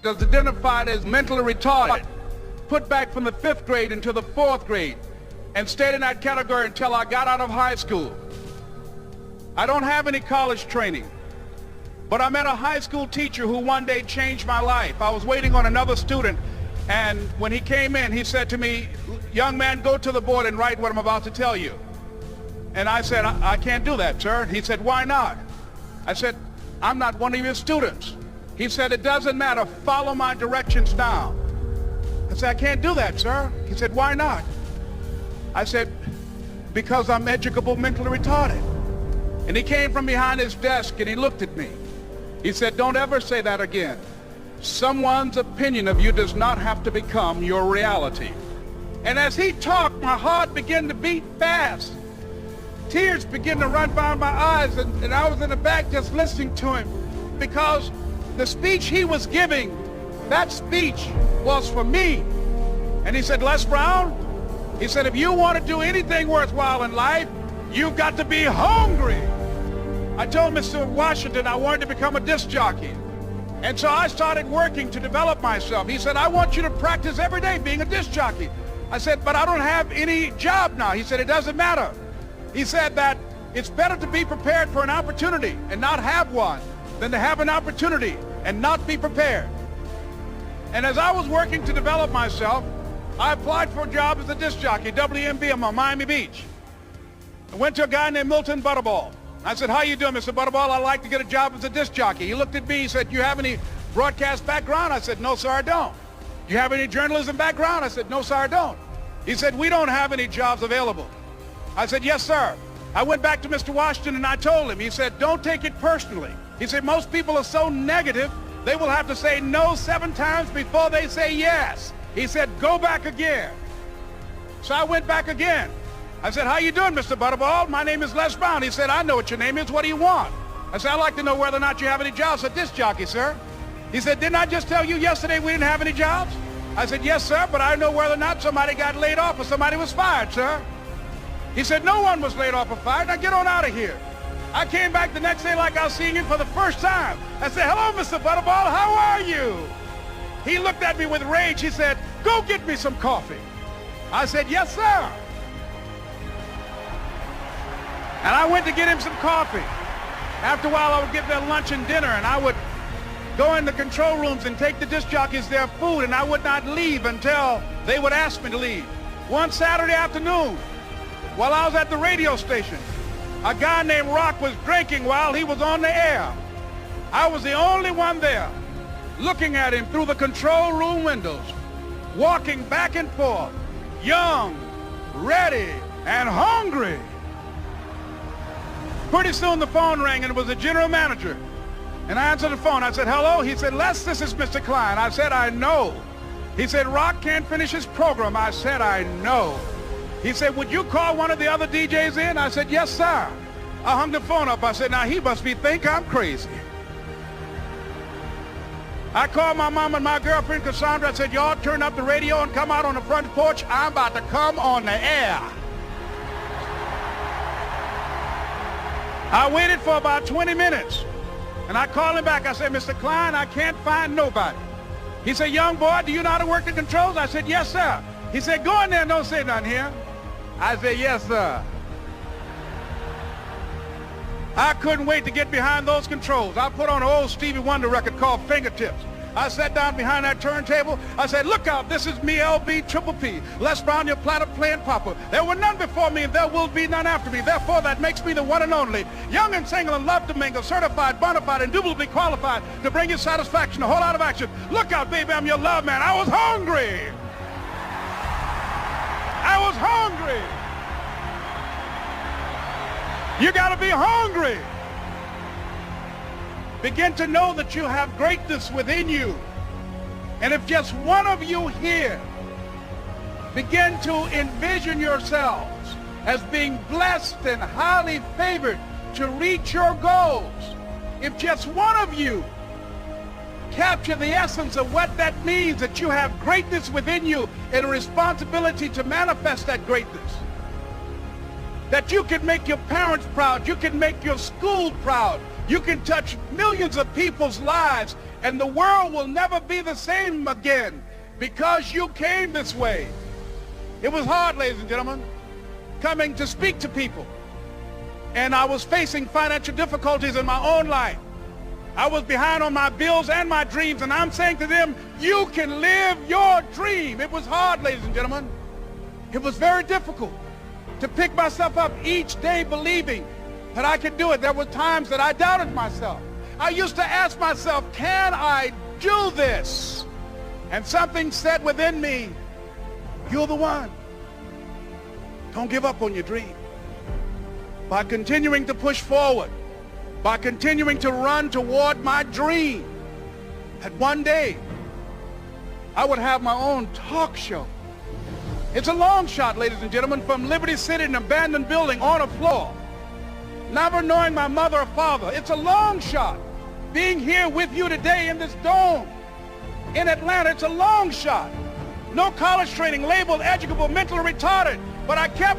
is identified as mentally retarded, put back from the 5th grade into the 4th grade, and stayed in that category until I got out of high school. I don't have any college training, but I met a high school teacher who one day changed my life. I was waiting on another student, and when he came in, he said to me, "Young man, go to the board and write what I'm about to tell you." And I said, I can't do that, sir. He said, "Why not?" I said, "I'm not one of your students." He said, "It doesn't matter. Follow my directions now." I said, "I can't do that, sir." He said, "Why not?" I said, "Because I'm educable mentally retarded." And he came from behind his desk and he looked at me. He said, "Don't ever say that again. Someone's opinion of you does not have to become your reality." And as he talked, my heart began to beat fast. Tears began to run down my eyes, and I was in the back just listening to him, because the speech he was giving, that speech was for me. And he said, "Les Brown," he said, "if you want to do anything worthwhile in life, you've got to be hungry." I told Mr. Washington I wanted to become a disc jockey. And so I started working to develop myself. He said, "I want you to practice every day being a disc jockey." I said, "But I don't have any job now." He said, "It doesn't matter." He said that it's better to be prepared for an opportunity and not have one than to have an opportunity and not be prepared. And as I was working to develop myself, I applied for a job as a disc jockey, WMBM on Miami Beach. I went to a guy named Milton Butterball. I said, "How you doing, Mr. Butterball? I'd like to get a job as a disc jockey." He looked at me, he said, "You have any broadcast background?" I said, "No, sir, I don't." "You have any journalism background?" I said, "No, sir, I don't." He said, "We don't have any jobs available." I said, "Yes, sir." I went back to Mr. Washington and I told him. He said, "Don't take it personally." He said, "Most people are so negative, they will have to say no 7 times before they say yes." He said, "Go back again." So I went back again. I said, "How you doing, Mr. Butterball? My name is Les Brown." He said, "I know what your name is. What do you want?" I said, "I'd like to know whether or not you have any jobs for disc jockey, sir." He said, "Didn't I just tell you yesterday we didn't have any jobs?" I said, "Yes, sir, but I know whether or not somebody got laid off or somebody was fired, sir." He said, "No one was laid off or fired. Now get on out of here." I came back the next day like I was seeing him for the first time. I said, "Hello, Mr. Butterball, how are you?" He looked at me with rage. He said, "Go get me some coffee." I said, "Yes, sir." And I went to get him some coffee. After a while, I would get their lunch and dinner, and I would go in the control rooms and take the disc jockeys their food, and I would not leave until they would ask me to leave. One Saturday afternoon, while I was at the radio station, a guy named Rock was drinking while he was on the air. I was the only one there, looking at him through the control room windows, walking back and forth, young, ready, and hungry. Pretty soon the phone rang, and it was the general manager. And I answered the phone. I said, "Hello?" He said, "Les, this is Mr. Klein." I said, "I know." He said, "Rock can't finish his program." I said, "I know." He said, "Would you call one of the other DJs in?" I said, "Yes, sir." I hung the phone up. I said, "Now he must think I'm crazy." I called my mom and my girlfriend, Cassandra. I said, "Y'all turn up the radio and come out on the front porch. I'm about to come on the air." I waited for about 20 minutes, and I called him back. I said, "Mr. Klein, I can't find nobody." He said, "Young boy, do you know how to work the controls?" I said, "Yes, sir." He said, "Go in there and don't say nothing here." I said, "Yes, sir." I couldn't wait to get behind those controls. I put on an old Stevie Wonder record called Fingertips. I sat down behind that turntable. I said, "Look out, this is me, LB Triple P. Les Brown, your platter playing papa. There were none before me, and there will be none after me. Therefore, that makes me the one and only. Young and single and love to mingle, certified, bona fide, indubitably qualified to bring you satisfaction, a whole lot of action. Look out, baby, I'm your love man." I was hungry. I was hungry. You got to be hungry. Begin to know that you have greatness within you. And if just one of you here begin to envision yourselves as being blessed and highly favored to reach your goals, if just one of you capture the essence of what that means, that you have greatness within you and a responsibility to manifest that greatness, that you can make your parents proud, you can make your school proud, you can touch millions of people's lives And the world will never be the same again because you came this way. It was hard, ladies and gentlemen, coming to speak to people. And I was facing financial difficulties in my own life. I was behind on my bills and my dreams, and I'm saying to them, you can live your dream. It was hard, ladies and gentlemen. It was very difficult to pick myself up each day believing that I could do it. There were times that I doubted myself. I used to ask myself, can I do this? And something said within me, you're the one. Don't give up on your dream. By continuing to push forward, by continuing to run toward my dream, that one day I would have my own talk show. It's a long shot, ladies and gentlemen, from Liberty City, an abandoned building on a floor, never knowing my mother or father. It's a long shot. Being here with you today in this dome in Atlanta, it's a long shot. No college training, labeled educable, mentally retarded, but I kept